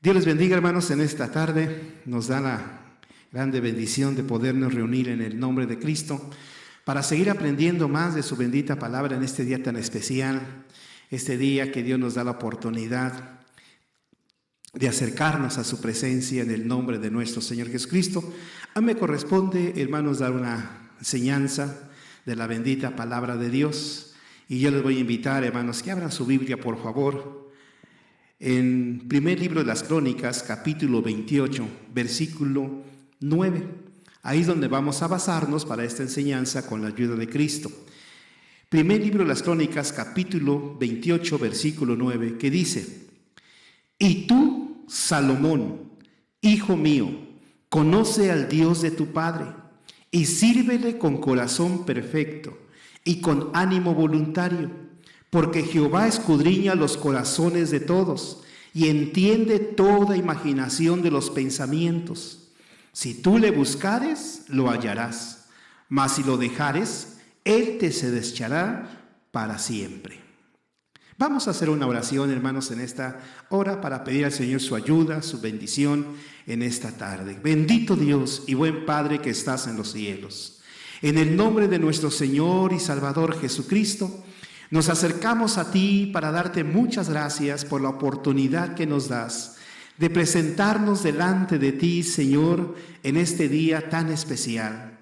Dios les bendiga, hermanos, en esta tarde. Nos da la grande bendición de podernos reunir en el nombre de Cristo para seguir aprendiendo más de su bendita palabra en este día tan especial, este día que Dios nos da la oportunidad de acercarnos a su presencia en el nombre de nuestro Señor Jesucristo. A mí me corresponde, hermanos, dar una enseñanza de la bendita palabra de Dios, y yo les voy a invitar, hermanos, que abran su Biblia, por favor, en primer libro de las Crónicas, capítulo 28, versículo 9. Ahí es donde vamos a basarnos para esta enseñanza con la ayuda de Cristo. Primer libro de las Crónicas, capítulo 28, versículo 9, que dice: Y tú, Salomón, hijo mío, conoce al Dios de tu Padre y sírvele con corazón perfecto y con ánimo voluntario, porque Jehová escudriña los corazones de todos y entiende toda imaginación de los pensamientos. Si tú le buscares, lo hallarás, mas si lo dejares, él te se desechará para siempre. Vamos a hacer una oración, hermanos, en esta hora para pedir al Señor su ayuda, su bendición en esta tarde. Bendito Dios y buen Padre que estás en los cielos, en el nombre de nuestro Señor y Salvador Jesucristo, nos acercamos a ti para darte muchas gracias por la oportunidad que nos das de presentarnos delante de ti, Señor, en este día tan especial.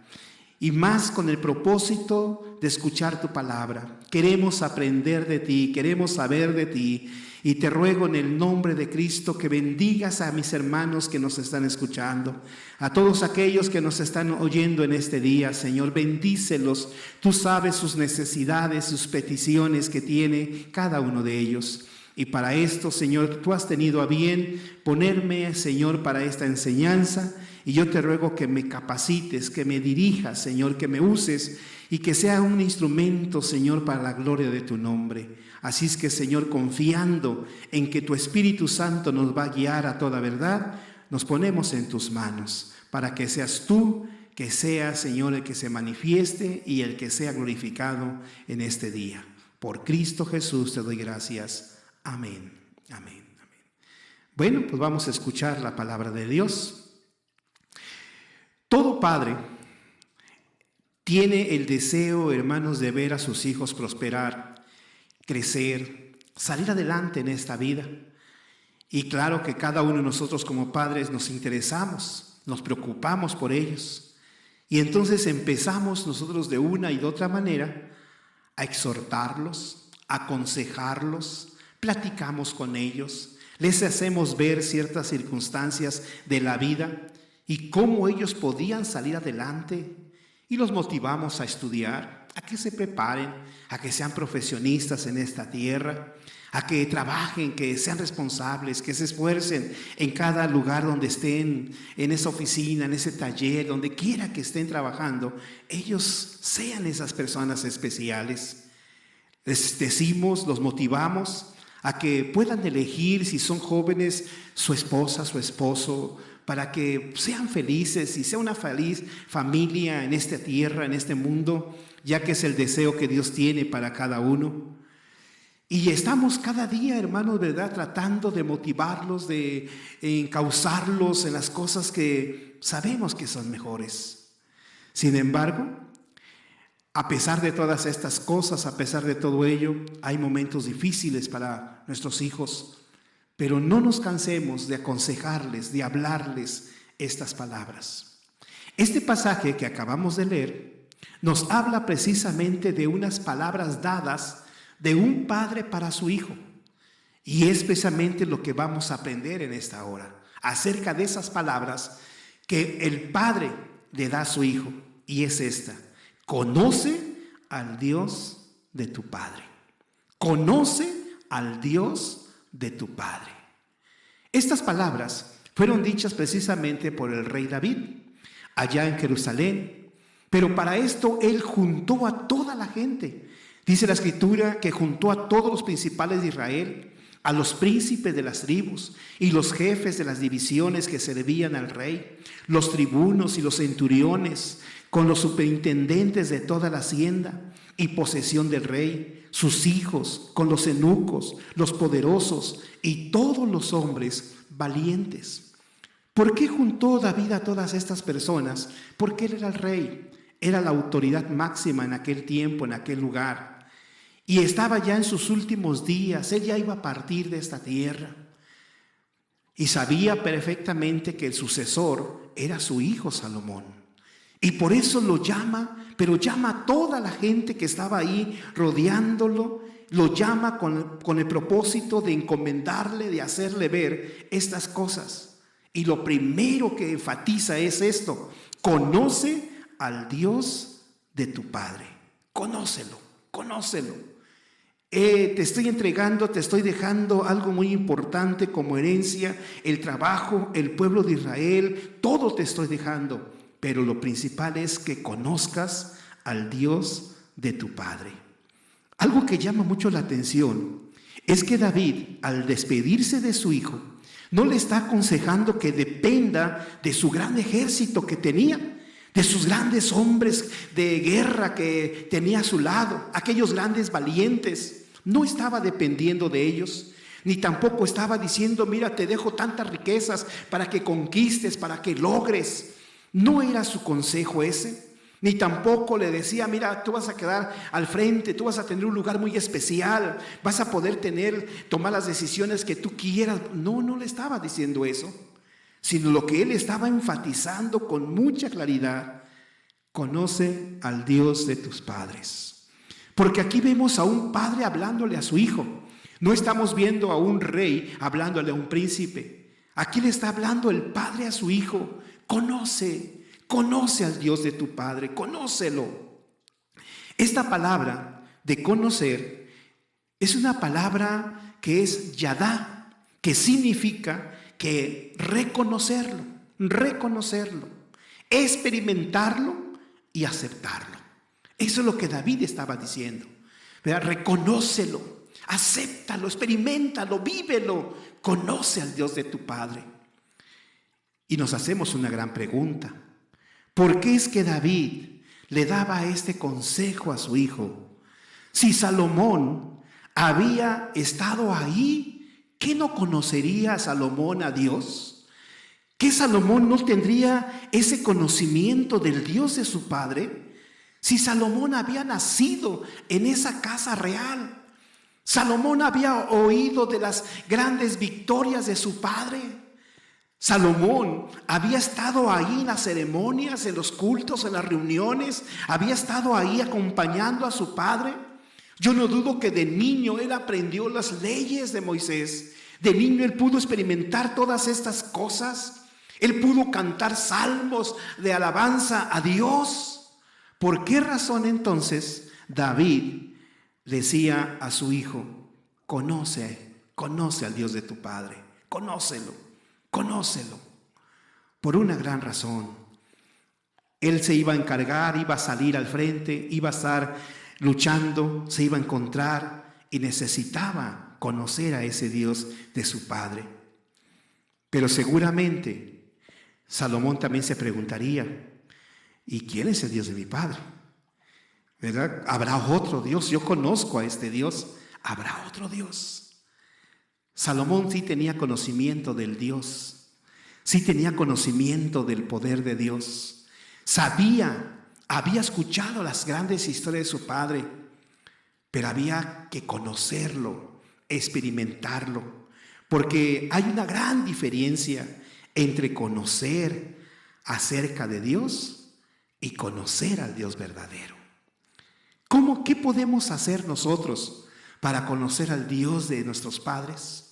Y más con el propósito de escuchar tu palabra. Queremos aprender de ti, queremos saber de ti. Y te ruego en el nombre de Cristo que bendigas a mis hermanos que nos están escuchando, a todos aquellos que nos están oyendo en este día, Señor, bendícelos. Tú sabes sus necesidades, sus peticiones que tiene cada uno de ellos. Y para esto, Señor, tú has tenido a bien ponerme, Señor, para esta enseñanza. Y yo te ruego que me capacites, que me dirijas, Señor, que me uses y que sea un instrumento, Señor, para la gloria de tu nombre. Así es que, Señor, confiando en que tu Espíritu Santo nos va a guiar a toda verdad, nos ponemos en tus manos para que seas tú, que sea, Señor, el que se manifieste y el que sea glorificado en este día. Por Cristo Jesús te doy gracias. Amén, amén, amén. Bueno, pues vamos a escuchar la palabra de Dios. Todo padre tiene el deseo, hermanos, de ver a sus hijos prosperar, crecer, salir adelante en esta vida. Y claro que cada uno de nosotros como padres nos interesamos, nos preocupamos por ellos. Y entonces empezamos nosotros de una y de otra manera a exhortarlos, a aconsejarlos, platicamos con ellos, les hacemos ver ciertas circunstancias de la vida y cómo ellos podían salir adelante, y los motivamos a estudiar, a que se preparen, a que sean profesionistas en esta tierra, a que trabajen, que sean responsables, que se esfuercen en cada lugar donde estén, en esa oficina, en ese taller, donde quiera que estén trabajando, ellos sean esas personas especiales. Les decimos, los motivamos a que puedan elegir, si son jóvenes, su esposa, su esposo, para que sean felices y sea una feliz familia en esta tierra, en este mundo, ya que es el deseo que Dios tiene para cada uno. Y estamos cada día, hermanos, ¿verdad?, tratando de motivarlos, de encauzarlos en las cosas que sabemos que son mejores. Sin embargo, a pesar de todas estas cosas, a pesar de todo ello, hay momentos difíciles para nuestros hijos. Pero no nos cansemos de aconsejarles, de hablarles estas palabras. Este pasaje que acabamos de leer nos habla precisamente de unas palabras dadas de un padre para su hijo. Y es precisamente lo que vamos a aprender en esta hora, acerca de esas palabras que el padre le da a su hijo. Y es esta: conoce al Dios de tu Padre. Conoce al Dios de tu Padre. Estas palabras fueron dichas precisamente por el rey David allá en Jerusalén, pero para esto él juntó a toda la gente. Dice la Escritura que juntó a todos los principales de Israel, a los príncipes de las tribus y los jefes de las divisiones que servían al rey, los tribunos y los centuriones, con los superintendentes de toda la hacienda y posesión del rey, sus hijos, con los eunucos, los poderosos y todos los hombres valientes. ¿Por qué juntó David a todas estas personas? Porque él era el rey, era la autoridad máxima en aquel tiempo, en aquel lugar. Y estaba ya en sus últimos días, él ya iba a partir de esta tierra. Y sabía perfectamente que el sucesor era su hijo Salomón. Y por eso lo llama, pero llama a toda la gente que estaba ahí rodeándolo, lo llama con el propósito de encomendarle, de hacerle ver estas cosas. Y lo primero que enfatiza es esto: conoce al Dios de tu Padre. Conócelo, conócelo. Te estoy entregando, te estoy dejando algo muy importante como herencia, el trabajo, el pueblo de Israel, todo te estoy dejando. Pero lo principal es que conozcas al Dios de tu Padre. Algo que llama mucho la atención es que David, al despedirse de su hijo, no le está aconsejando que dependa de su gran ejército que tenía, de sus grandes hombres de guerra que tenía a su lado, aquellos grandes valientes. No estaba dependiendo de ellos, ni tampoco estaba diciendo: mira, te dejo tantas riquezas para que conquistes, para que logres. No era su consejo ese. Ni tampoco le decía: mira, tú vas a quedar al frente, tú vas a tener un lugar muy especial, vas a poder tomar las decisiones que tú quieras. No le estaba diciendo eso, sino lo que él estaba enfatizando con mucha claridad: conoce al Dios de tus padres. Porque aquí vemos a un padre hablándole a su hijo. No estamos viendo a un rey hablándole a un príncipe. Aquí le está hablando el padre a su hijo: Conoce al Dios de tu Padre, conócelo. Esta palabra de conocer es una palabra que es yadá, que significa que reconocerlo, experimentarlo y aceptarlo. Eso es lo que David estaba diciendo. Reconócelo, acéptalo, experiméntalo, vívelo, conoce al Dios de tu Padre. Y nos hacemos una gran pregunta: ¿por qué es que David le daba este consejo a su hijo? Si Salomón había estado ahí, ¿qué no conocería Salomón a Dios? ¿Qué Salomón no tendría ese conocimiento del Dios de su padre? Si Salomón había nacido en esa casa real, Salomón había oído de las grandes victorias de su padre. Salomón había estado ahí en las ceremonias, en los cultos, en las reuniones, había estado ahí acompañando a su padre. Yo no dudo que de niño él aprendió las leyes de Moisés. De niño él pudo experimentar todas estas cosas. Él pudo cantar salmos de alabanza a Dios. ¿Por qué razón entonces David decía a su hijo: conoce al Dios de tu padre, conócelo? Por una gran razón. Él se iba a encargar, iba a salir al frente, iba a estar luchando, se iba a encontrar y necesitaba conocer a ese Dios de su padre. Pero seguramente Salomón también se preguntaría: ¿y quién es el Dios de mi padre? ¿Verdad? ¿Habrá otro Dios? Yo conozco a este Dios. ¿Habrá otro Dios? Salomón sí tenía conocimiento del Dios, sí tenía conocimiento del poder de Dios. Había escuchado las grandes historias de su padre, pero había que conocerlo, experimentarlo, porque hay una gran diferencia entre conocer acerca de Dios y conocer al Dios verdadero. ¿Qué podemos hacer nosotros para conocer al Dios de nuestros padres?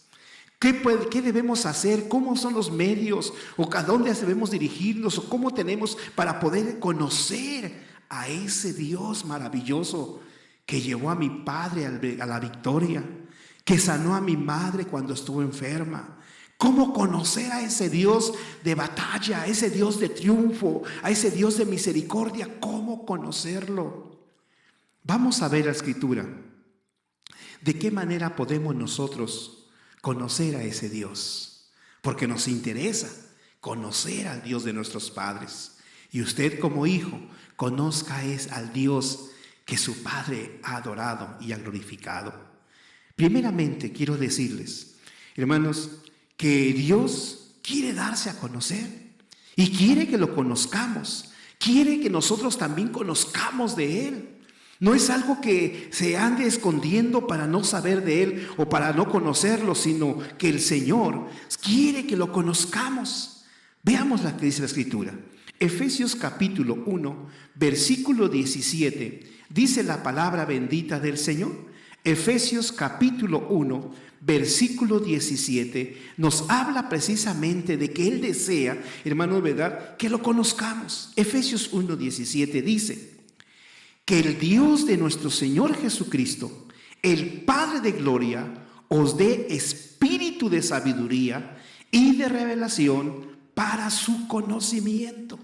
¿Qué debemos hacer? ¿Cómo son los medios? ¿O a dónde debemos dirigirnos? ¿O cómo tenemos para poder conocer a ese Dios maravilloso que llevó a mi padre a la victoria, que sanó a mi madre cuando estuvo enferma? ¿Cómo conocer a ese Dios de batalla, a ese Dios de triunfo, a ese Dios de misericordia? ¿Cómo conocerlo? Vamos a ver la Escritura. ¿De qué manera podemos nosotros conocer a ese Dios? Porque nos interesa conocer al Dios de nuestros padres. Y usted como hijo, conozca al Dios que su padre ha adorado y ha glorificado. Primeramente quiero decirles, hermanos, que Dios quiere darse a conocer y quiere que lo conozcamos. Quiere que nosotros también conozcamos de Él. No es algo que se ande escondiendo para no saber de Él o para no conocerlo, sino que el Señor quiere que lo conozcamos. Veamos lo que dice la Escritura. Efesios capítulo 1, versículo 17. Dice la palabra bendita del Señor. Efesios capítulo 1, versículo 17. Nos habla precisamente de que Él desea, hermanos, ¿verdad?, que lo conozcamos. Efesios 1, 17 dice: que el Dios de nuestro Señor Jesucristo, el Padre de gloria, os dé espíritu de sabiduría y de revelación para su conocimiento.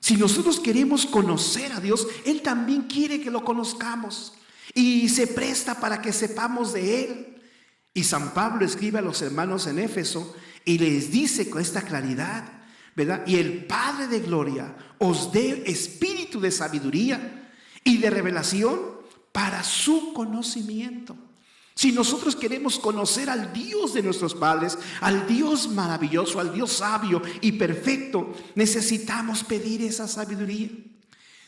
Si nosotros queremos conocer a Dios, Él también quiere que lo conozcamos y se presta para que sepamos de Él. Y San Pablo escribe a los hermanos en Éfeso y les dice con esta claridad, ¿verdad? Y el Padre de gloria os dé espíritu de sabiduría y de revelación para su conocimiento. Si nosotros queremos conocer al Dios de nuestros padres, al Dios maravilloso, al Dios sabio y perfecto, necesitamos pedir esa sabiduría.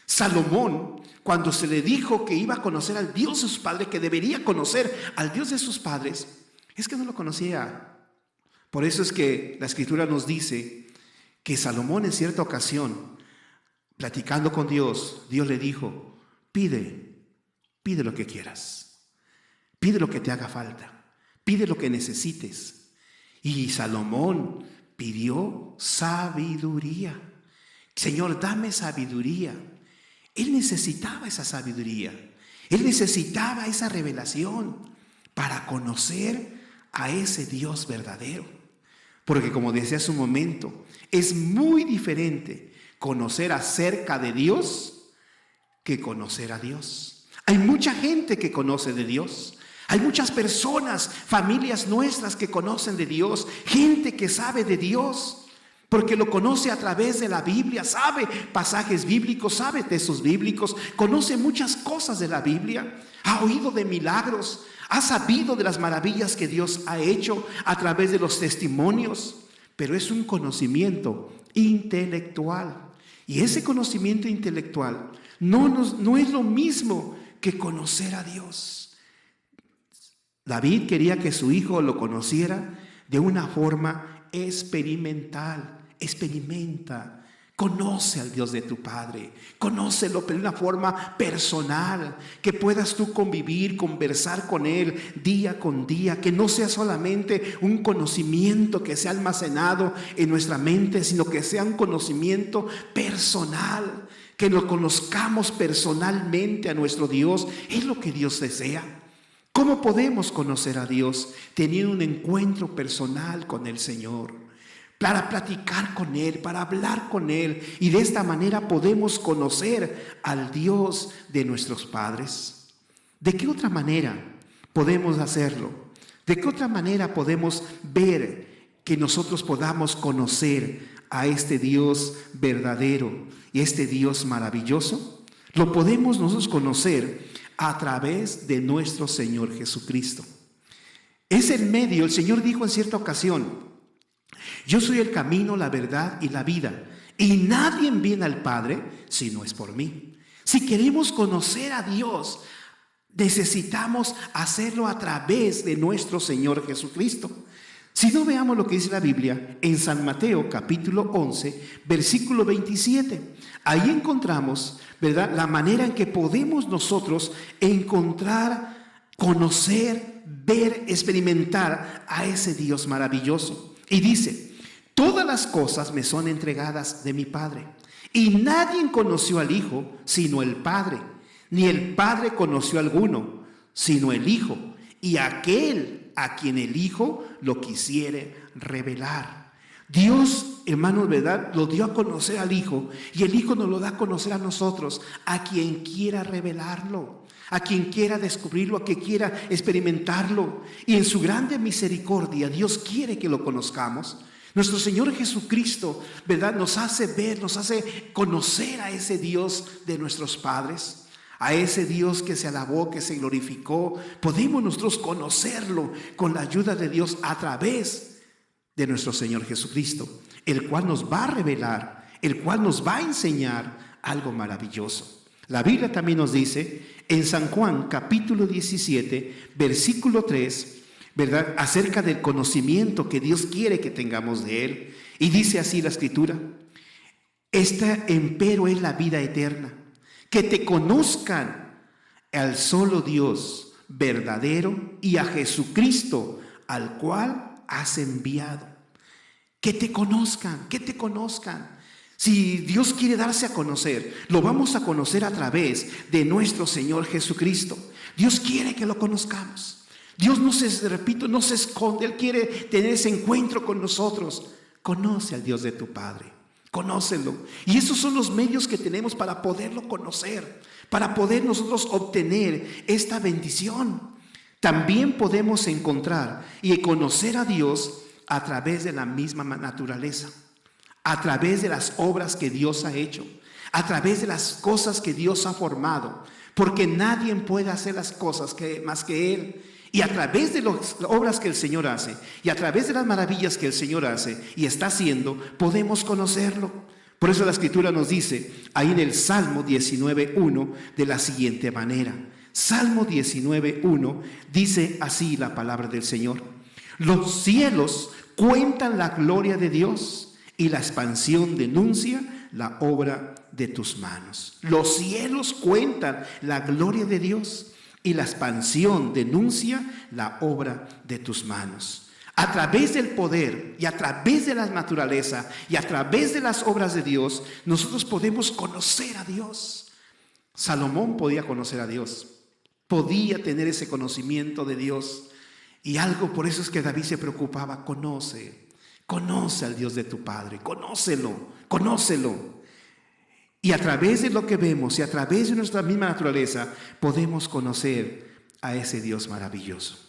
Salomón, cuando se le dijo que iba a conocer al Dios de sus padres, que debería conocer al Dios de sus padres, es que no lo conocía. Por eso es que la Escritura nos dice que Salomón en cierta ocasión, platicando con Dios, Dios le dijo: pide lo que quieras, pide lo que te haga falta, pide lo que necesites. Y Salomón pidió sabiduría. Señor, dame sabiduría. Él necesitaba esa sabiduría, él necesitaba esa revelación para conocer a ese Dios verdadero. Porque como decía hace un momento, es muy diferente conocer acerca de Dios que conocer a Dios. Hay mucha gente que conoce de Dios. Hay muchas personas, familias nuestras que conocen de Dios. Gente que sabe de Dios porque lo conoce a través de la Biblia. Sabe pasajes bíblicos, sabe textos bíblicos. Conoce muchas cosas de la Biblia. Ha oído de milagros. Ha sabido de las maravillas que Dios ha hecho a través de los testimonios. Pero es un conocimiento intelectual. Y ese conocimiento intelectual no es lo mismo que conocer a Dios. David quería que su hijo lo conociera de una forma experimental. Experimenta, conoce al Dios de tu Padre, conócelo de una forma personal, que puedas tú convivir, conversar con Él día con día, que no sea solamente un conocimiento que sea almacenado en nuestra mente, sino que sea un conocimiento personal, que lo conozcamos personalmente a nuestro Dios. Es lo que Dios desea. ¿Cómo podemos conocer a Dios? Teniendo un encuentro personal con el Señor, para platicar con Él, para hablar con Él, y de esta manera podemos conocer al Dios de nuestros padres. ¿De qué otra manera podemos hacerlo? ¿De qué otra manera podemos ver que nosotros podamos conocer a este Dios verdadero y este Dios maravilloso? Lo podemos nosotros conocer a través de nuestro Señor Jesucristo. Es el medio. El Señor dijo en cierta ocasión: yo soy el camino, la verdad y la vida, y nadie viene al Padre si no es por mí. Si queremos conocer a Dios, necesitamos hacerlo a través de nuestro Señor Jesucristo. Si no, veamos lo que dice la Biblia en San Mateo capítulo 11, versículo 27. Ahí encontramos, ¿verdad?, la manera en que podemos nosotros encontrar, conocer, ver, experimentar a ese Dios maravilloso. Y dice: todas las cosas me son entregadas de mi Padre, y nadie conoció al Hijo sino el Padre, ni el Padre conoció a alguno sino el Hijo, y aquel a quien el Hijo lo quisiere revelar. Dios, hermanos, ¿verdad?, lo dio a conocer al Hijo, y el Hijo nos lo da a conocer a nosotros, a quien quiera revelarlo, a quien quiera descubrirlo, a quien quiera experimentarlo. Y en su grande misericordia, Dios quiere que lo conozcamos. Nuestro Señor Jesucristo, ¿verdad?, nos hace ver, nos hace conocer a ese Dios de nuestros padres, a ese Dios que se alabó, que se glorificó. Podemos nosotros conocerlo con la ayuda de Dios a través de nuestro Señor Jesucristo, el cual nos va a revelar, el cual nos va a enseñar algo maravilloso. La Biblia también nos dice en San Juan capítulo 17, versículo 3, ¿verdad?, acerca del conocimiento que Dios quiere que tengamos de Él. Y dice así la Escritura: esta empero es la vida eterna, que te conozcan al solo Dios verdadero y a Jesucristo, al cual has enviado. Que te conozcan, que te conozcan. Si Dios quiere darse a conocer, lo vamos a conocer a través de nuestro Señor Jesucristo. Dios quiere que lo conozcamos. Dios no se esconde. Él quiere tener ese encuentro con nosotros. Conoce al Dios de tu Padre, conócelo. Y esos son los medios que tenemos para poderlo conocer, para poder nosotros obtener esta bendición. También podemos encontrar y conocer a Dios a través de la misma naturaleza, a través de las obras que Dios ha hecho, a través de las cosas que Dios ha formado, porque nadie puede hacer las cosas más que Él. Y a través de las obras que el Señor hace, y a través de las maravillas que el Señor hace y está haciendo, podemos conocerlo. Por eso la Escritura nos dice ahí en el Salmo 19:1 de la siguiente manera. Salmo 19:1 dice así la palabra del Señor: los cielos cuentan la gloria de Dios, y la expansión denuncia la obra de tus manos. Los cielos cuentan la gloria de Dios, y la expansión denuncia la obra de tus manos. A través del poder y a través de la naturaleza y a través de las obras de Dios, nosotros podemos conocer a Dios. Salomón podía conocer a Dios, podía tener ese conocimiento de Dios. Y algo, por eso es que David se preocupaba: conoce al Dios de tu Padre, conócelo. Y a través de lo que vemos y a través de nuestra misma naturaleza podemos conocer a ese Dios maravilloso.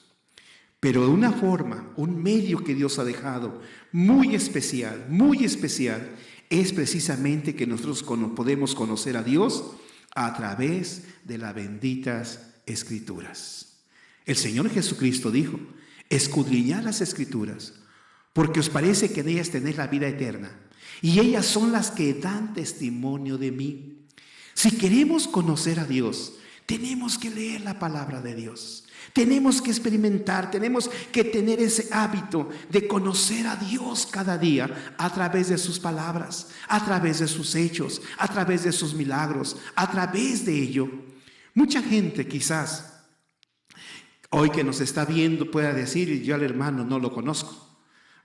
Pero de una forma, un medio que Dios ha dejado muy especial, es precisamente que nosotros podemos conocer a Dios a través de las benditas Escrituras. El Señor Jesucristo dijo: escudriñad las Escrituras, porque os parece que en ellas tenéis la vida eterna, y ellas son las que dan testimonio de mí. Si queremos conocer a Dios, tenemos que leer la palabra de Dios. Tenemos que experimentar, tenemos que tener ese hábito de conocer a Dios cada día a través de sus palabras, a través de sus hechos, a través de sus milagros, a través de ello. Mucha gente quizás hoy que nos está viendo pueda decir: yo al hermano no lo conozco,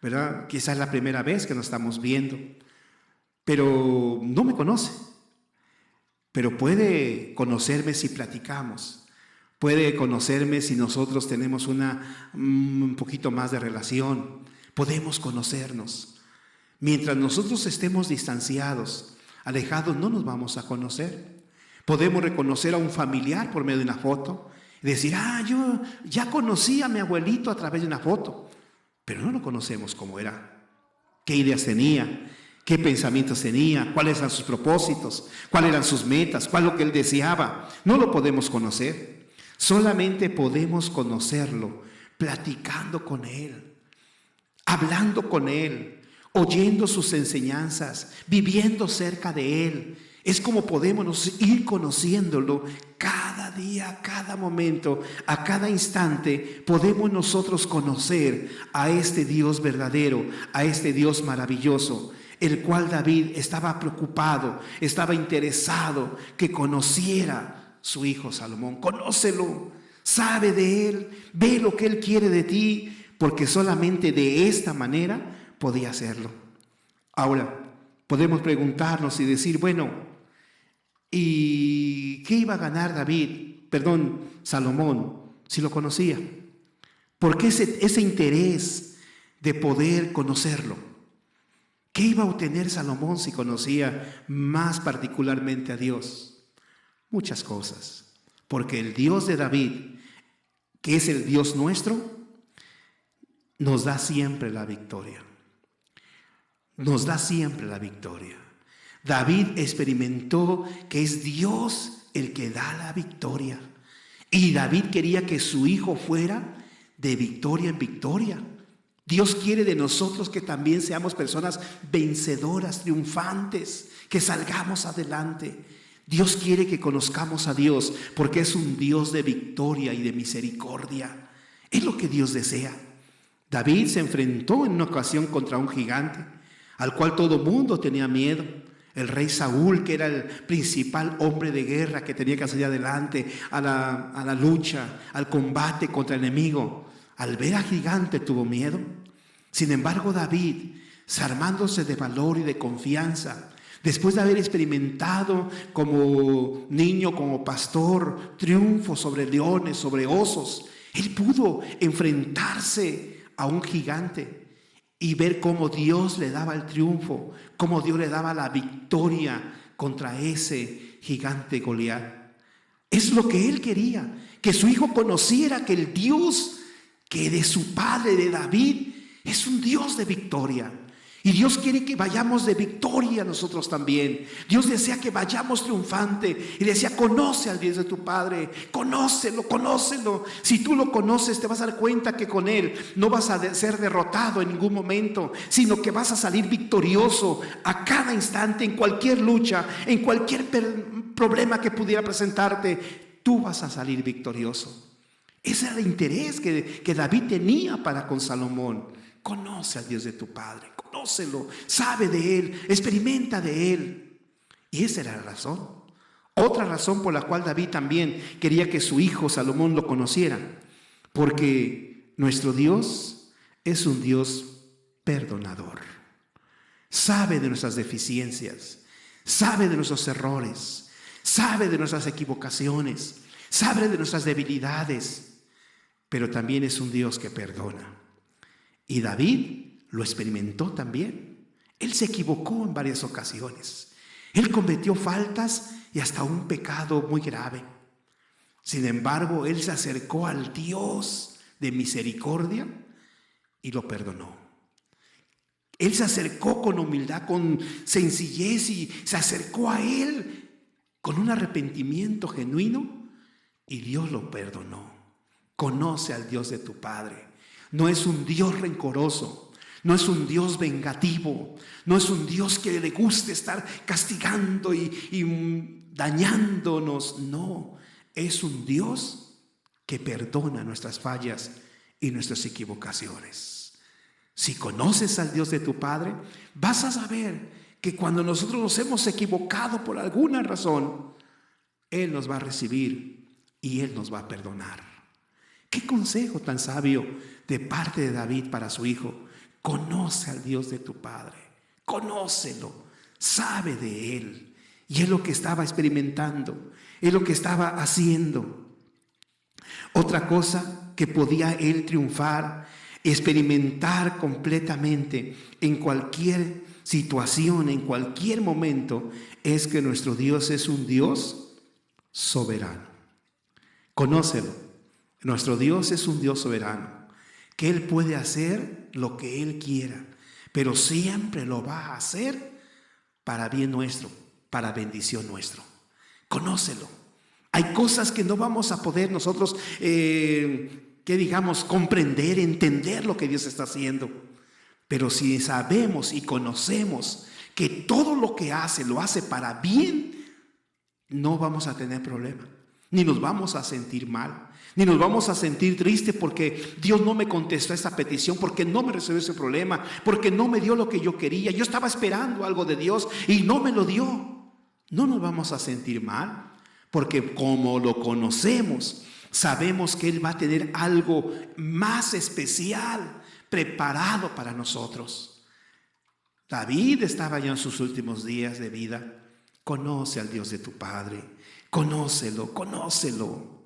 ¿verdad? Quizás es la primera vez que nos estamos viendo, pero no me conoce. Pero puede conocerme si platicamos, puede conocerme si nosotros tenemos un poquito más de relación. Podemos conocernos. Mientras nosotros estemos distanciados, alejados, no nos vamos a conocer. Podemos reconocer a un familiar por medio de una foto y decir: yo ya conocí a mi abuelito a través de una foto, pero no lo conocemos cómo era, qué ideas tenía, qué pensamientos tenía, cuáles eran sus propósitos, cuáles eran sus metas, cuál es lo que él deseaba. No lo podemos conocer. Solamente podemos conocerlo platicando con él, hablando con él, oyendo sus enseñanzas, viviendo cerca de él. Es como podemos ir conociéndolo cada día, a cada momento, a cada instante. Podemos nosotros conocer a este Dios verdadero, a este Dios maravilloso, el cual David estaba preocupado, estaba interesado que conociera su hijo Salomón. Conócelo, sabe de él, ve lo que él quiere de ti, porque solamente de esta manera podía hacerlo. Ahora, podemos preguntarnos y decir: bueno, ¿y qué iba a ganar Salomón, si lo conocía? ¿Por qué ese interés de poder conocerlo? ¿Qué iba a obtener Salomón si conocía más particularmente a Dios? Muchas cosas. Porque el Dios de David, que es el Dios nuestro, nos da siempre la victoria. Nos da siempre la victoria. David experimentó que es Dios el que da la victoria. Y David quería que su hijo fuera de victoria en victoria, Dios quiere de nosotros que también seamos personas vencedoras, triunfantes, que salgamos adelante. Dios quiere que conozcamos a Dios porque es un Dios de victoria y de misericordia. Es lo que Dios desea. David se enfrentó en una ocasión contra un gigante al cual todo mundo tenía miedo. El rey Saúl, que era el principal hombre de guerra que tenía que salir adelante a la lucha, al combate contra el enemigo, al ver al gigante tuvo miedo. Sin embargo, David, armándose de valor y de confianza, después de haber experimentado como niño, como pastor, triunfo sobre leones, sobre osos, él pudo enfrentarse a un gigante y ver cómo Dios le daba el triunfo, cómo Dios le daba la victoria contra ese gigante Goliat. Es lo que él quería, que su hijo conociera que el Dios que de su padre, de David, es un Dios de victoria. Y Dios quiere que vayamos de victoria nosotros también. Dios desea que vayamos triunfante. Y decía, conoce al Dios de tu Padre. Conócelo, conócelo. Si tú lo conoces, te vas a dar cuenta que con Él no vas a ser derrotado en ningún momento, sino que vas a salir victorioso a cada instante, en cualquier lucha, en cualquier problema que pudiera presentarte. Tú vas a salir victorioso. Ese era el interés que David tenía para con Salomón. Conoce al Dios de tu Padre, conócelo, sabe de Él, experimenta de Él. Y esa era la razón. Otra razón por la cual David también quería que su hijo Salomón lo conociera, porque nuestro Dios es un Dios perdonador. Sabe de nuestras deficiencias, sabe de nuestros errores, sabe de nuestras equivocaciones, sabe de nuestras debilidades, pero también es un Dios que perdona. Y David lo experimentó también. Él se equivocó en varias ocasiones. Él cometió faltas y hasta un pecado muy grave. Sin embargo, él se acercó al Dios de misericordia y lo perdonó. Él se acercó con humildad, con sencillez y se acercó a Él con un arrepentimiento genuino y Dios lo perdonó. Conoce al Dios de tu Padre. No es un Dios rencoroso, no es un Dios vengativo, no es un Dios que le guste estar castigando y dañándonos. No, es un Dios que perdona nuestras fallas y nuestras equivocaciones. Si conoces al Dios de tu Padre, vas a saber que cuando nosotros nos hemos equivocado por alguna razón, Él nos va a recibir y Él nos va a perdonar. Qué consejo tan sabio de parte de David para su hijo. Conoce al Dios de tu Padre, conócelo, sabe de Él. Y es lo que estaba experimentando, es lo que estaba haciendo. Otra cosa que podía él triunfar, experimentar completamente en cualquier situación, en cualquier momento, es que nuestro Dios es un Dios soberano. Conócelo. Nuestro Dios es un Dios soberano, que Él puede hacer lo que Él quiera, pero siempre lo va a hacer para bien nuestro, para bendición nuestro. Conócelo. Hay cosas que no vamos a poder nosotros, comprender, entender lo que Dios está haciendo. Pero si sabemos y conocemos que todo lo que hace, lo hace para bien, no vamos a tener problema. Ni nos vamos a sentir mal, ni nos vamos a sentir tristes porque Dios no me contestó esta petición, porque no me resolvió ese problema, porque no me dio lo que yo quería. Yo estaba esperando algo de Dios y no me lo dio. No nos vamos a sentir mal, porque como lo conocemos, sabemos que Él va a tener algo más especial preparado para nosotros. David estaba ya en sus últimos días de vida. Conoce al Dios de tu Padre. Conócelo, conócelo.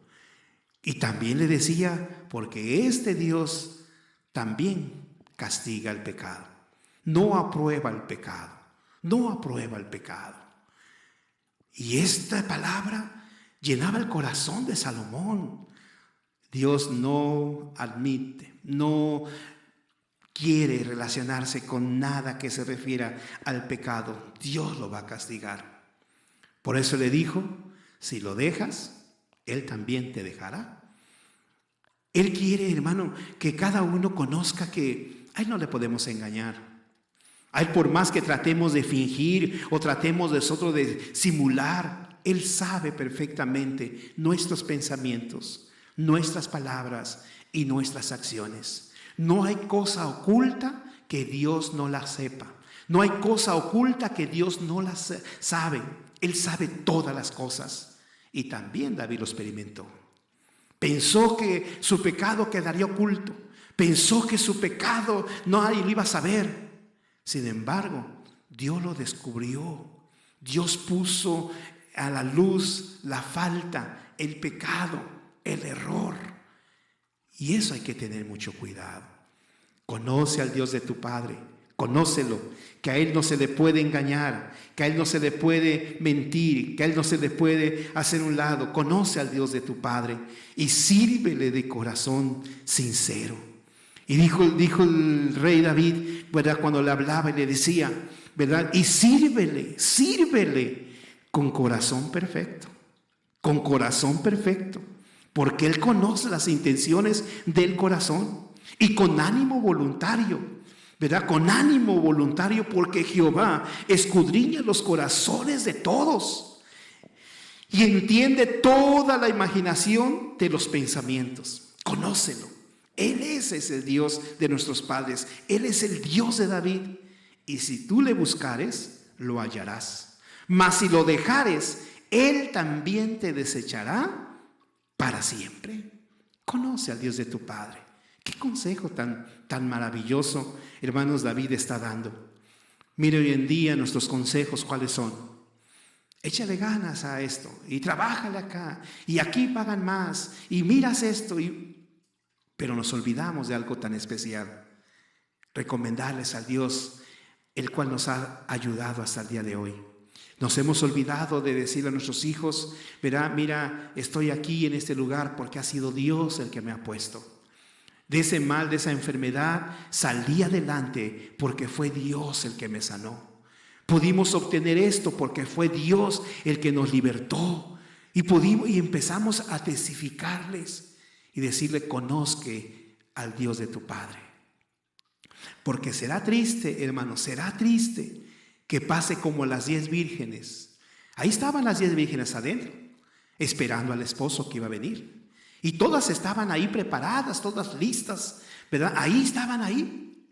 Y también le decía, porque este Dios también castiga el pecado. No aprueba el pecado. No aprueba el pecado. Y esta palabra llenaba el corazón de Salomón. Dios no admite, no quiere relacionarse con nada que se refiera al pecado. Dios lo va a castigar. Por eso le dijo, si lo dejas, Él también te dejará. Él quiere, hermano, que cada uno conozca que A Él no le podemos engañar. A Él, por más que tratemos de fingir o tratemos nosotros de simular, Él sabe perfectamente nuestros pensamientos, nuestras palabras y nuestras acciones. No hay cosa oculta que Dios no la sepa. No hay cosa oculta que Dios no la sabe. Él sabe todas las cosas. Y también David lo experimentó. Pensó que su pecado quedaría oculto. Pensó que su pecado nadie lo iba a saber. Sin embargo, Dios lo descubrió. Dios puso a la luz la falta, el pecado, el error. Y eso hay que tener mucho cuidado. Conoce al Dios de tu Padre, conócelo, que a Él no se le puede engañar, que a Él no se le puede mentir, que a Él no se le puede hacer un lado. Conoce al Dios de tu Padre y sírvele de corazón sincero. Y dijo el rey David, ¿verdad?, cuando le hablaba y le decía, ¿verdad?, y sírvele con corazón perfecto, porque Él conoce las intenciones del corazón y con ánimo voluntario, ¿verdad? Con ánimo voluntario, porque Jehová escudriña los corazones de todos y entiende toda la imaginación de los pensamientos. Conócelo. Él es el Dios de nuestros padres. Él es el Dios de David. Y si tú le buscares, lo hallarás. Mas si lo dejares, Él también te desechará para siempre. Conoce al Dios de tu Padre. Qué consejo tan maravilloso, hermanos, David está dando. Mire hoy en día nuestros consejos, ¿cuáles son? Échale ganas a esto y trabájale acá y aquí pagan más y miras esto. Pero nos olvidamos de algo tan especial. Recomendarles al Dios, el cual nos ha ayudado hasta el día de hoy. Nos hemos olvidado de decirle a nuestros hijos, verá, mira, estoy aquí en este lugar porque ha sido Dios el que me ha puesto. De ese mal, de esa enfermedad, salí adelante porque fue Dios el que me sanó. Pudimos obtener esto porque fue Dios el que nos libertó. Y empezamos a testificarles y decirle, conozca al Dios de tu Padre. Porque será triste, hermano, será triste que pase como las 10 vírgenes. Ahí estaban las 10 vírgenes adentro, esperando al esposo que iba a venir. Y todas estaban ahí preparadas, todas listas, ¿verdad? Ahí estaban ahí.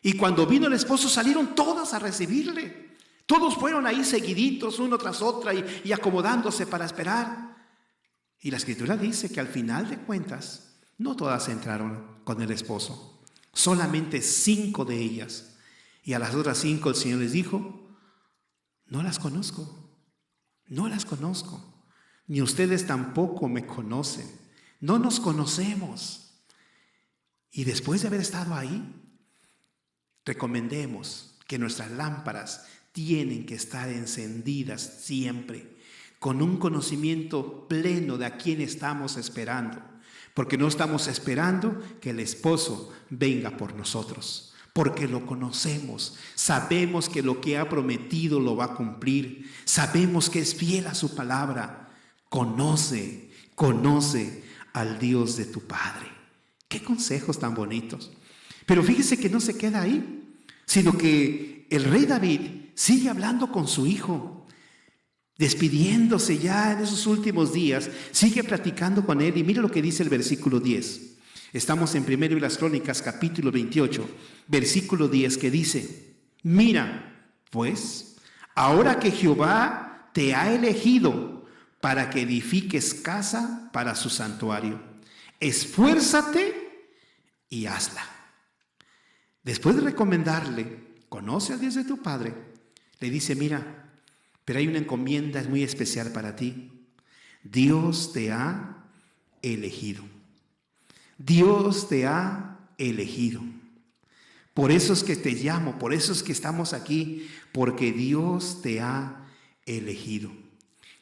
Y cuando vino el esposo salieron todas a recibirle. Todos fueron ahí seguiditos, uno tras otra, y acomodándose para esperar. Y la Escritura dice que al final de cuentas, no todas entraron con el esposo. Solamente 5 de ellas. Y a las otras 5 el Señor les dijo, no las conozco, ni ustedes tampoco me conocen. No nos conocemos. Y después de haber estado ahí, recomendemos que nuestras lámparas tienen que estar encendidas siempre, con un conocimiento pleno de a quién estamos esperando, porque no estamos esperando que el esposo venga por nosotros, porque lo conocemos, sabemos que lo que ha prometido lo va a cumplir, sabemos que es fiel a su palabra. Conoce al Dios de tu Padre. Qué consejos tan bonitos. Pero fíjese que no se queda ahí, sino que el rey David sigue hablando con su hijo, despidiéndose ya en esos últimos días, sigue platicando con él. Y mira lo que dice el versículo 10. Estamos en 1 de las Crónicas, capítulo 28, versículo 10, que dice, mira, pues, ahora que Jehová te ha elegido para que edifiques casa para su santuario, esfuérzate y hazla. Después de recomendarle, conoce al Dios de tu Padre, le dice, mira, pero hay una encomienda muy especial para ti. Dios te ha elegido. Dios te ha elegido. Por eso es que te llamo, por eso es que estamos aquí, porque Dios te ha elegido.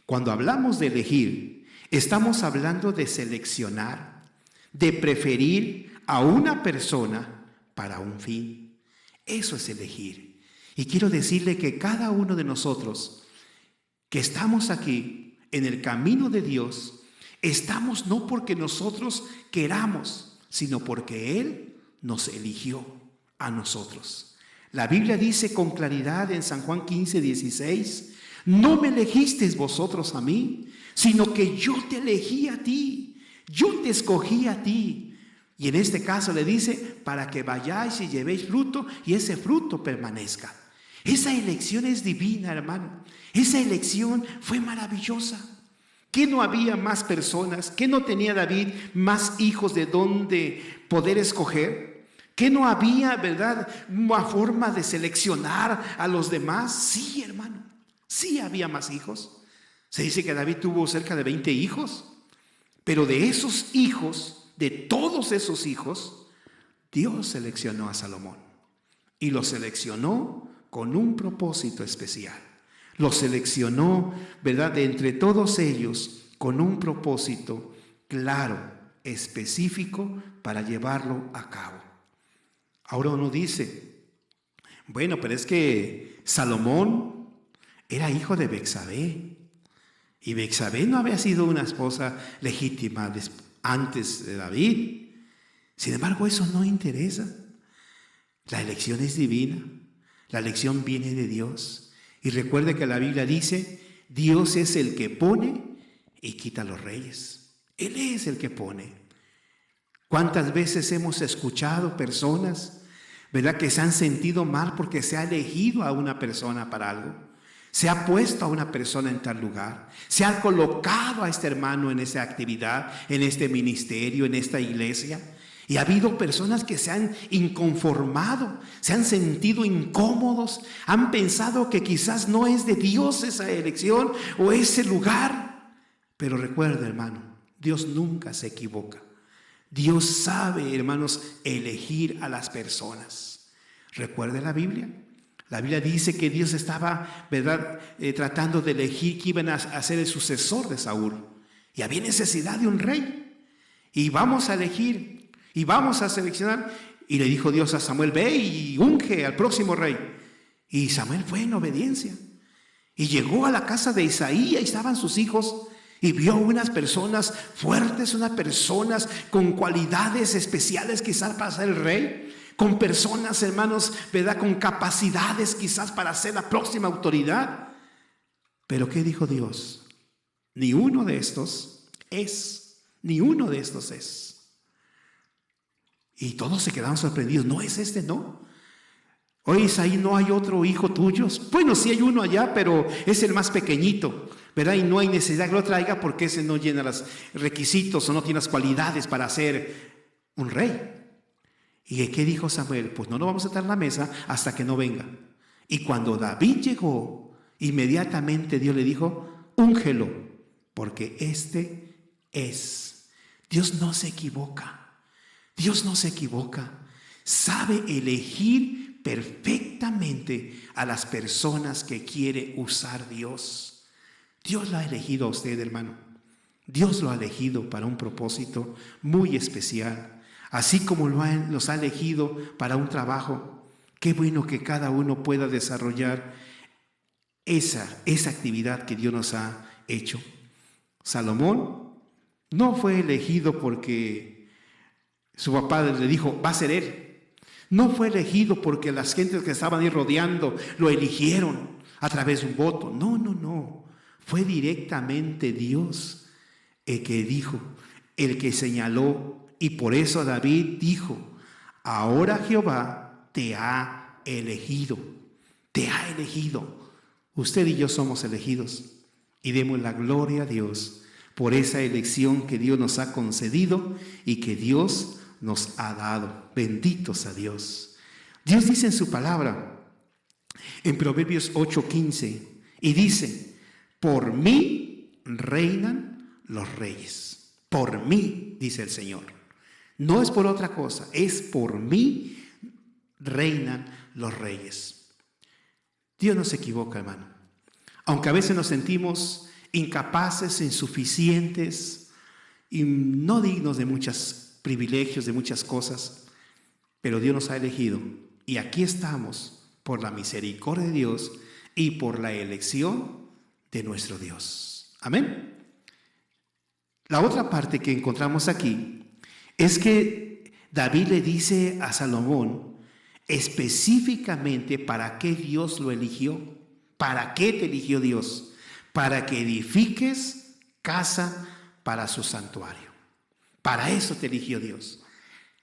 Cuando hablamos de elegir, estamos hablando de seleccionar, de preferir a una persona para un fin. Eso es elegir. Y quiero decirle que cada uno de nosotros que estamos aquí en el camino de Dios, estamos no porque nosotros queramos, sino porque Él nos eligió. a nosotros. La Biblia dice con claridad en San Juan 15:16, no me elegisteis vosotros a mí, sino que yo te elegí a ti, yo te escogí a ti. Y en este caso le dice, para que vayáis y llevéis fruto y ese fruto permanezca. Esa elección es divina, hermano. Esa elección fue maravillosa. ¿Qué no había más personas? ¿Qué no tenía David más hijos de donde poder escoger? ¿Qué no había, verdad, una forma de seleccionar a los demás? Sí, hermano, sí había más hijos. Se dice que David tuvo cerca de 20 hijos, pero de esos hijos, de todos esos hijos, Dios seleccionó a Salomón y lo seleccionó con un propósito especial. Lo seleccionó, ¿verdad?, de entre todos ellos con un propósito claro, específico para llevarlo a cabo. Ahora uno dice, bueno, pero es que Salomón era hijo de Betsabé y Betsabé no había sido una esposa legítima antes de David. Sin embargo, eso no interesa. La elección es divina, la elección viene de Dios. Y recuerde que la Biblia dice, Dios es el que pone y quita los reyes. Él es el que pone. ¿Cuántas veces hemos escuchado personas, verdad, que se han sentido mal porque se ha elegido a una persona para algo? Se ha puesto a una persona en tal lugar. Se ha colocado a este hermano en esa actividad, en este ministerio, en esta iglesia. Y ha habido personas que se han inconformado, se han sentido incómodos, han pensado que quizás no es de Dios esa elección o ese lugar. Pero recuerda, hermano, Dios nunca se equivoca. Dios sabe, hermanos, elegir a las personas. ¿Recuerda la Biblia? La Biblia dice que Dios estaba, ¿verdad?, tratando de elegir quién iba a ser el sucesor de Saúl. Y había necesidad de un rey. Y vamos a elegir, y vamos a seleccionar. Y le dijo Dios a Samuel, ve y unge al próximo rey. Y Samuel fue en obediencia. Y llegó a la casa de Isaí, ahí estaban sus hijos. Y vio unas personas fuertes, unas personas con cualidades especiales quizás para ser el rey. Con personas, hermanos, ¿verdad?, con capacidades quizás para ser la próxima autoridad. Pero ¿qué dijo Dios? Ni uno de estos es, ni uno de estos es. Y todos se quedaron sorprendidos. No es este, no. Oye, Isaí, ¿no hay otro hijo tuyo? Bueno, sí hay uno allá, pero es el más pequeñito, ¿verdad? Y no hay necesidad que lo traiga porque ese no llena los requisitos o no tiene las cualidades para ser un rey. ¿Y qué dijo Samuel? Pues no lo vamos a estar en la mesa hasta que no venga. Y cuando David llegó, inmediatamente Dios le dijo, úngelo, porque este es. Dios no se equivoca. Dios no se equivoca. Sabe elegir perfectamente a las personas que quiere usar Dios. Dios lo ha elegido a usted, hermano. Dios lo ha elegido para un propósito muy especial. Así como los ha elegido para un trabajo. Qué bueno que cada uno pueda desarrollar esa actividad que Dios nos ha hecho. Salomón no fue elegido porque su papá le dijo, va a ser él. No fue elegido porque las gentes que estaban ahí rodeando lo eligieron a través de un voto. No, no, no. Fue directamente Dios el que dijo, el que señaló. Y por eso David dijo, ahora Jehová te ha elegido. Te ha elegido. Usted y yo somos elegidos. Y demos la gloria a Dios por esa elección que Dios nos ha concedido y que Dios nos ha dado. Benditos a Dios. Dios dice en su palabra, en Proverbios 8:15, y dice, por mí reinan los reyes. Por mí, dice el Señor. No es por otra cosa, es por mí reinan los reyes. Dios no se equivoca, hermano. Aunque a veces nos sentimos incapaces, insuficientes y no dignos de muchos privilegios, de muchas cosas, pero Dios nos ha elegido y aquí estamos por la misericordia de Dios y por la elección de nuestro Dios. Amén. La otra parte que encontramos aquí es que David le dice a Salomón específicamente para qué Dios lo eligió. ¿Para qué te eligió Dios? Para que edifiques casa para su santuario. Para eso te eligió Dios.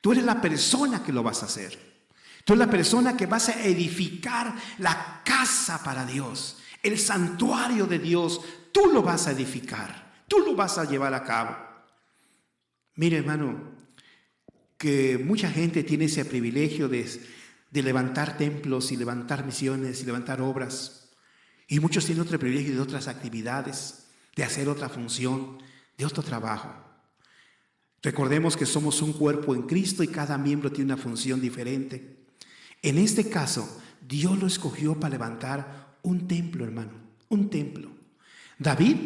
Tú eres la persona que lo vas a hacer. Tú eres la persona que vas a edificar la casa para Dios, el santuario de Dios. Tú lo vas a edificar, tú lo vas a llevar a cabo. Mire, hermano, que mucha gente tiene ese privilegio de levantar templos y levantar misiones y levantar obras. Y muchos tienen otro privilegio de otras actividades, de hacer otra función, de otro trabajo. Recordemos que somos un cuerpo en Cristo y cada miembro tiene una función diferente. En este caso, Dios lo escogió para levantar un templo, hermano, un templo. David,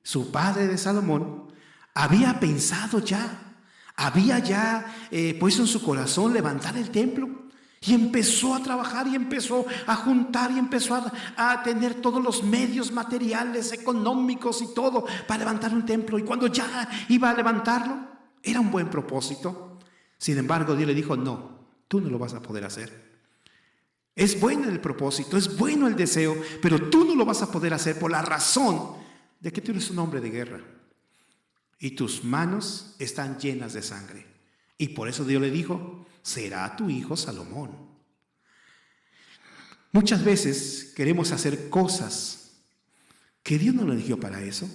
su padre de Salomón, había pensado ya, había ya puesto en su corazón levantar el templo. Y empezó a trabajar y empezó a juntar y empezó a tener todos los medios materiales, económicos y todo para levantar un templo. Y cuando ya iba a levantarlo, era un buen propósito. Sin embargo, Dios le dijo, no, tú no lo vas a poder hacer. Es bueno el propósito, es bueno el deseo, pero tú no lo vas a poder hacer por la razón de que tú eres un hombre de guerra. Y tus manos están llenas de sangre. Y por eso Dios le dijo, será tu hijo Salomón. Muchas veces queremos hacer cosas que Dios no nos eligió para eso.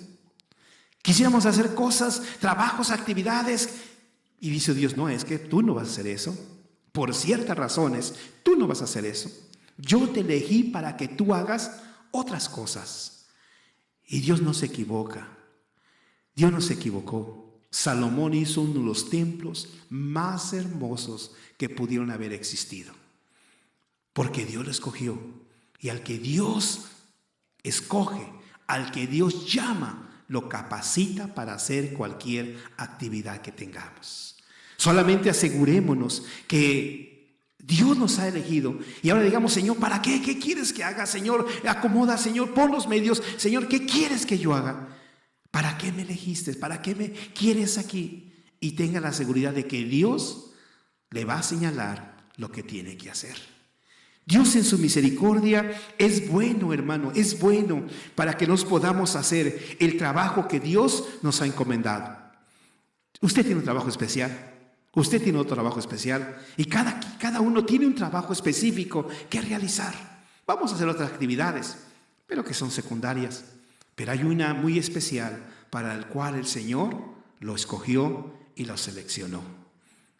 Quisiéramos hacer cosas, trabajos, actividades, y dice Dios, no, es que tú no vas a hacer eso. Por ciertas razones, tú no vas a hacer eso. Yo te elegí para que tú hagas otras cosas. Y Dios no se equivoca. Dios no se equivocó. Salomón hizo uno de los templos más hermosos que pudieron haber existido. Porque Dios lo escogió. Y al que Dios escoge, al que Dios llama, lo capacita para hacer cualquier actividad que tengamos. Solamente asegurémonos que Dios nos ha elegido y ahora digamos, Señor, ¿para qué? ¿Qué quieres que haga? Señor, acomoda, Señor, pon los medios. Señor, ¿qué quieres que yo haga? ¿Para qué me elegiste? ¿Para qué me quieres aquí? Y tenga la seguridad de que Dios le va a señalar lo que tiene que hacer. Dios en su misericordia es bueno, hermano, es bueno para que nos podamos hacer el trabajo que Dios nos ha encomendado. Usted tiene un trabajo especial, usted tiene otro trabajo especial y cada uno tiene un trabajo específico que realizar. Vamos a hacer otras actividades, pero que son secundarias. Pero hay una muy especial para la cual el Señor lo escogió y lo seleccionó.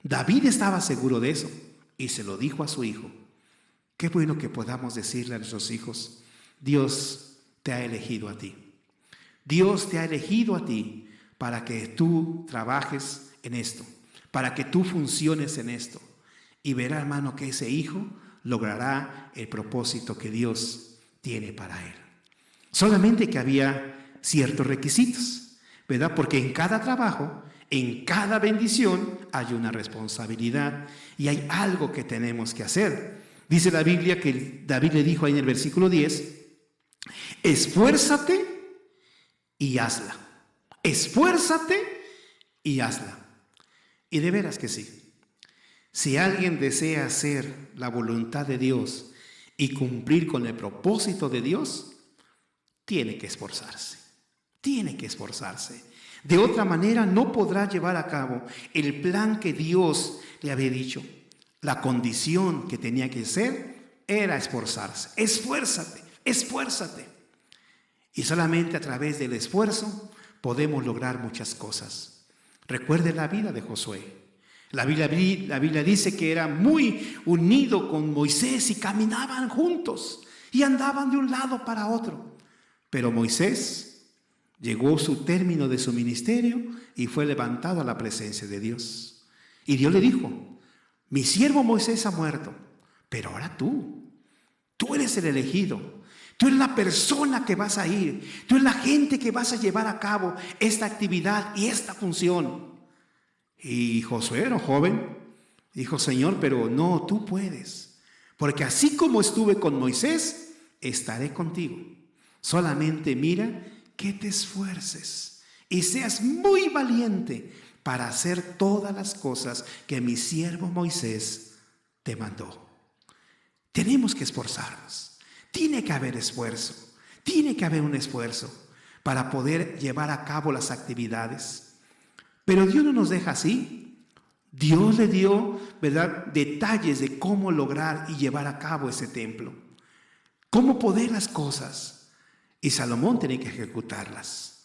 David estaba seguro de eso y se lo dijo a su hijo. Qué bueno que podamos decirle a nuestros hijos, Dios te ha elegido a ti. Dios te ha elegido a ti para que tú trabajes en esto, para que tú funciones en esto. Y verá, hermano, que ese hijo logrará el propósito que Dios tiene para él. Solamente que había ciertos requisitos, ¿verdad? Porque en cada trabajo, en cada bendición, hay una responsabilidad y hay algo que tenemos que hacer. Dice la Biblia que David le dijo ahí en el versículo 10, esfuérzate y hazla. Esfuérzate y hazla. Y de veras que sí. Si alguien desea hacer la voluntad de Dios y cumplir con el propósito de Dios, tiene que esforzarse. Tiene que esforzarse. De otra manera no podrá llevar a cabo el plan que Dios le había dicho. La condición que tenía que ser era esforzarse. Esfuérzate, esfuérzate. Y solamente a través del esfuerzo podemos lograr muchas cosas. Recuerde la vida de Josué. La Biblia dice que era muy unido con Moisés y caminaban juntos y andaban de un lado para otro. Pero Moisés llegó su término de su ministerio y fue levantado a la presencia de Dios. Y Dios le dijo, mi siervo Moisés ha muerto, pero ahora tú eres el elegido, tú eres la persona que vas a ir, tú eres la gente que vas a llevar a cabo esta actividad y esta función. Y Josué era joven, dijo, Señor, pero no, tú puedes, porque así como estuve con Moisés, estaré contigo. Solamente mira que te esfuerces y seas muy valiente para hacer todas las cosas que mi siervo Moisés te mandó. tenemos que esforzarnos. Tiene que haber esfuerzo. Tiene que haber un esfuerzo para poder llevar a cabo las actividades. Pero Dios no nos deja así. Dios le dio, ¿verdad?, detalles de cómo lograr y llevar a cabo ese templo. Cómo poder las cosas. Y Salomón tiene que ejecutarlas.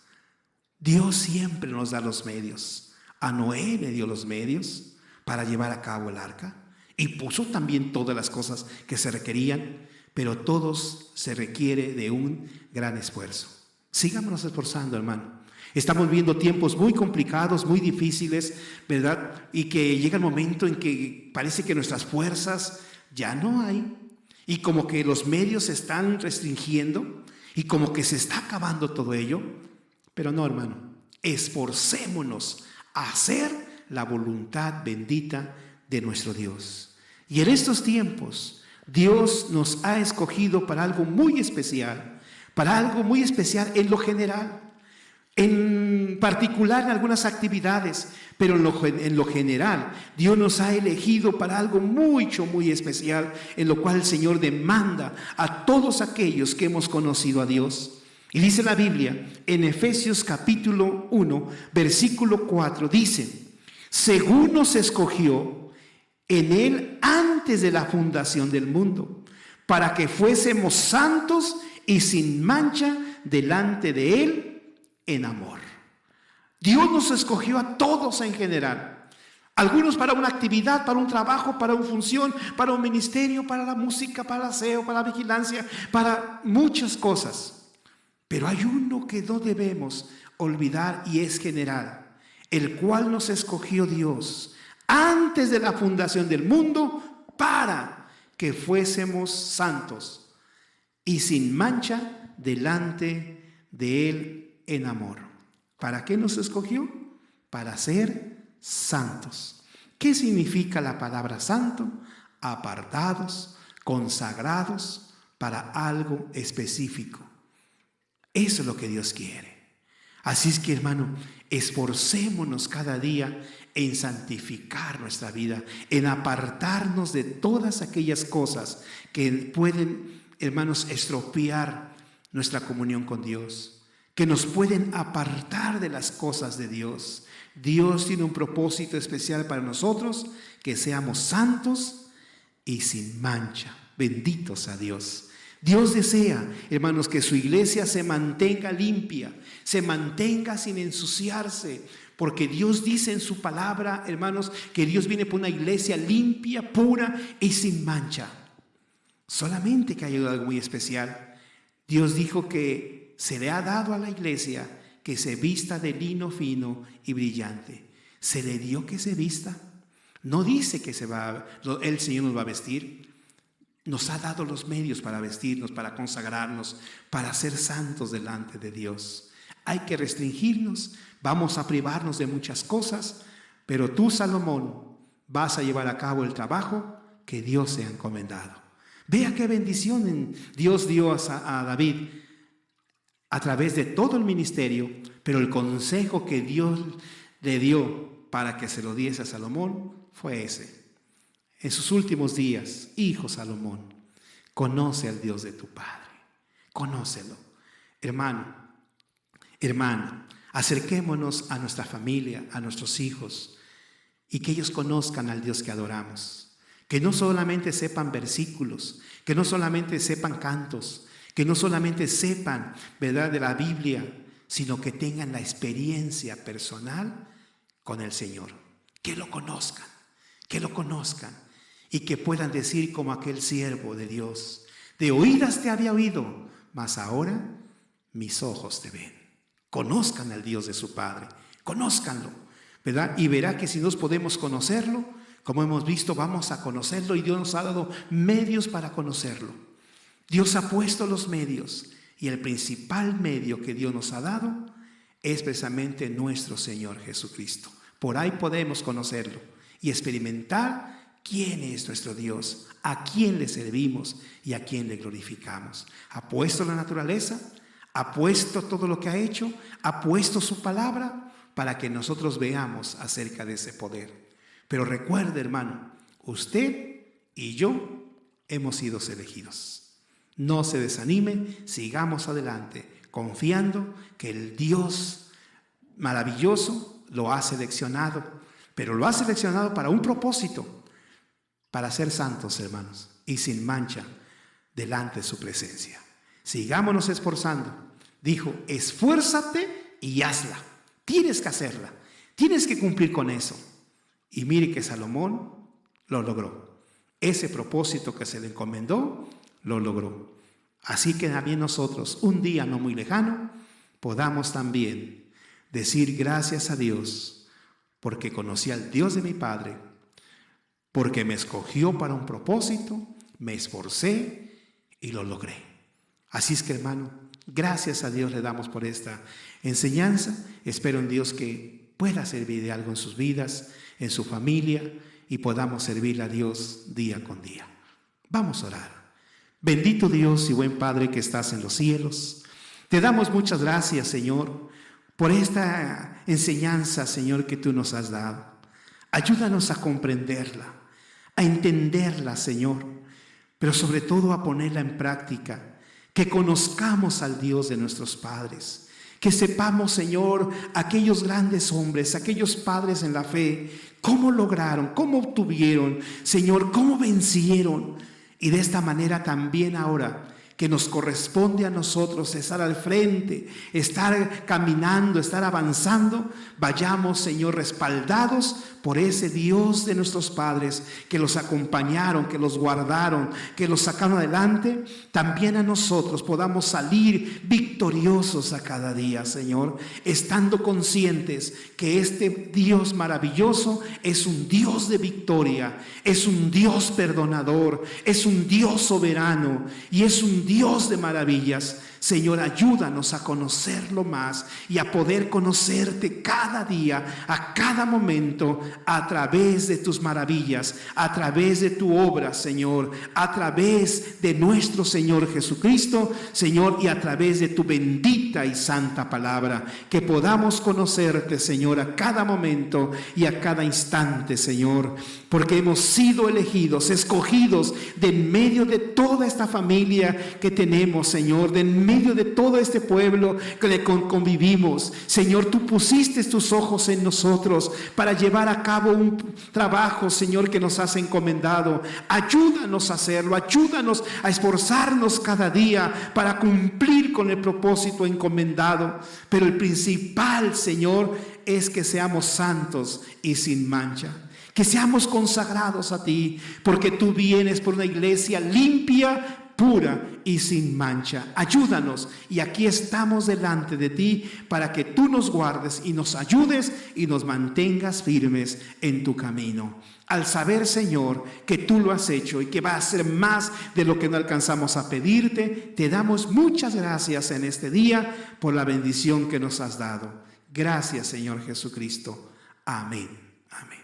Dios siempre nos da los medios. A Noé le dio los medios para llevar a cabo el arca. Y puso también todas las cosas que se requerían. Pero todos se requiere de un gran esfuerzo. Sigámonos esforzando, hermano. Estamos viviendo tiempos muy complicados, muy difíciles, ¿verdad? Y que llega el momento en que parece que nuestras fuerzas ya no hay. Y como que los medios se están restringiendo y como que se está acabando todo ello. Pero no, hermano, esforcémonos a hacer la voluntad bendita de nuestro Dios. Y en estos tiempos, Dios nos ha escogido para algo muy especial, en lo general. En particular en algunas actividades, pero en lo general, Dios nos ha elegido para algo muy especial, en lo cual el Señor demanda a todos aquellos que hemos conocido a Dios. Y dice la Biblia, en Efesios capítulo 1, versículo 4, dice: según nos escogió en Él antes de la fundación del mundo, para que fuésemos santos y sin mancha delante de Él en amor. Dios nos escogió a todos en general. Algunos para una actividad, para un trabajo, para una función, para un ministerio, para la música, para el aseo, para la vigilancia, para muchas cosas. Pero hay uno que no debemos olvidar y es general, el cual nos escogió Dios antes de la fundación del mundo para que fuésemos santos y sin mancha delante de Él en amor. ¿Para qué nos escogió? Para ser santos. ¿Qué significa la palabra santo? Apartados, consagrados para algo específico. Eso es lo que Dios quiere. Así es que, hermano, esforcémonos cada día en santificar nuestra vida, en apartarnos de todas aquellas cosas que pueden, hermanos, estropear nuestra comunión con Dios, que nos pueden apartar de las cosas de Dios. Dios tiene un propósito especial para nosotros, que seamos santos y sin mancha. Benditos a Dios. Dios desea, hermanos, que su iglesia se mantenga limpia, se mantenga sin ensuciarse, porque Dios dice en su palabra, hermanos, que Dios viene por una iglesia limpia, pura y sin mancha. Solamente que hay algo muy especial. Dios dijo que se le ha dado a la iglesia que se vista de lino fino y brillante. ¿Se le dio que se vista? No dice que el Señor nos va a vestir. Nos ha dado los medios para vestirnos, para consagrarnos, para ser santos delante de Dios. Hay que restringirnos, vamos a privarnos de muchas cosas, pero tú, Salomón, vas a llevar a cabo el trabajo que Dios te ha encomendado. Vea qué bendición Dios dio a David a través de todo el ministerio, pero el consejo que Dios le dio para que se lo diese a Salomón fue ese. En sus últimos días, hijo Salomón, conoce al Dios de tu Padre, conócelo. Hermano, acerquémonos a nuestra familia, a nuestros hijos, y que ellos conozcan al Dios que adoramos. Que no solamente sepan versículos, que no solamente sepan cantos, que no solamente sepan, ¿verdad?, de la Biblia, sino que tengan la experiencia personal con el Señor. Que lo conozcan y que puedan decir como aquel siervo de Dios: de oídas te había oído, mas ahora mis ojos te ven. Conozcan al Dios de su Padre, conózcanlo, ¿verdad? Y verá que si nos podemos conocerlo, como hemos visto, vamos a conocerlo, y Dios nos ha dado medios para conocerlo. Dios ha puesto los medios, y el principal medio que Dios nos ha dado es precisamente nuestro Señor Jesucristo. Por ahí podemos conocerlo y experimentar quién es nuestro Dios, a quién le servimos y a quién le glorificamos. Ha puesto la naturaleza, ha puesto todo lo que ha hecho, ha puesto su palabra para que nosotros veamos acerca de ese poder. Pero recuerde, hermano, usted y yo hemos sido elegidos. No se desanime, sigamos adelante, confiando que el Dios maravilloso lo ha seleccionado, pero lo ha seleccionado para un propósito, para ser santos, hermanos, y sin mancha delante de su presencia. Sigámonos esforzando. Dijo, esfuérzate y hazla. Tienes que hacerla. Tienes que cumplir con eso. Y mire que Salomón lo logró. Ese propósito que se le encomendó, lo logró. Así que también nosotros, un día no muy lejano, podamos también decir gracias a Dios, porque conocí al Dios de mi Padre, porque me escogió para un propósito, me esforcé y lo logré. Así es que, hermano, gracias a Dios le damos por esta enseñanza. Espero en Dios que pueda servir de algo en sus vidas, en su familia, y podamos servirle a Dios día con día. Vamos a orar. Bendito Dios y buen Padre que estás en los cielos, te damos muchas gracias, Señor, por esta enseñanza, Señor, que tú nos has dado. Ayúdanos a comprenderla, a entenderla, Señor, pero sobre todo a ponerla en práctica, que conozcamos al Dios de nuestros padres, que sepamos, Señor, aquellos grandes hombres, aquellos padres en la fe, cómo lograron, cómo obtuvieron, Señor, cómo vencieron. Y de esta manera también ahora que nos corresponde a nosotros estar al frente, estar caminando, estar avanzando, vayamos, Señor, respaldados por ese Dios de nuestros padres que los acompañaron, que los guardaron, que los sacaron adelante. También a nosotros podamos salir victoriosos a cada día, Señor, estando conscientes que este Dios maravilloso es un Dios de victoria, es un Dios perdonador, es un Dios soberano y es un Dios de maravillas. Señor, ayúdanos a conocerlo más y a poder conocerte cada día, a cada momento, a través de tus maravillas, a través de tu obra, Señor, a través de nuestro Señor Jesucristo, Señor, y a través de tu bendita y santa palabra, que podamos conocerte, Señor, a cada momento y a cada instante, Señor, porque hemos sido elegidos, escogidos de en medio de toda esta familia que tenemos, Señor, de en medio de todo este pueblo que convivimos. Señor, tú pusiste tus ojos en nosotros para llevar a cabo un trabajo, Señor, que nos has encomendado. Ayúdanos a hacerlo, ayúdanos a esforzarnos cada día para cumplir con el propósito encomendado. Pero el principal, Señor, es que seamos santos y sin mancha. Que seamos consagrados a ti, porque tú vienes por una iglesia limpia, pura y sin mancha. Ayúdanos, y aquí estamos delante de ti para que tú nos guardes y nos ayudes y nos mantengas firmes en tu camino. Al saber, Señor, que tú lo has hecho y que va a ser más de lo que no alcanzamos a pedirte, te damos muchas gracias en este día por la bendición que nos has dado. Gracias, Señor Jesucristo. Amén. Amén.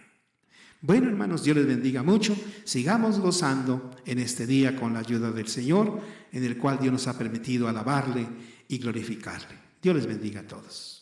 Bueno, hermanos, Dios les bendiga mucho. Sigamos gozando en este día con la ayuda del Señor, en el cual Dios nos ha permitido alabarle y glorificarle. Dios les bendiga a todos.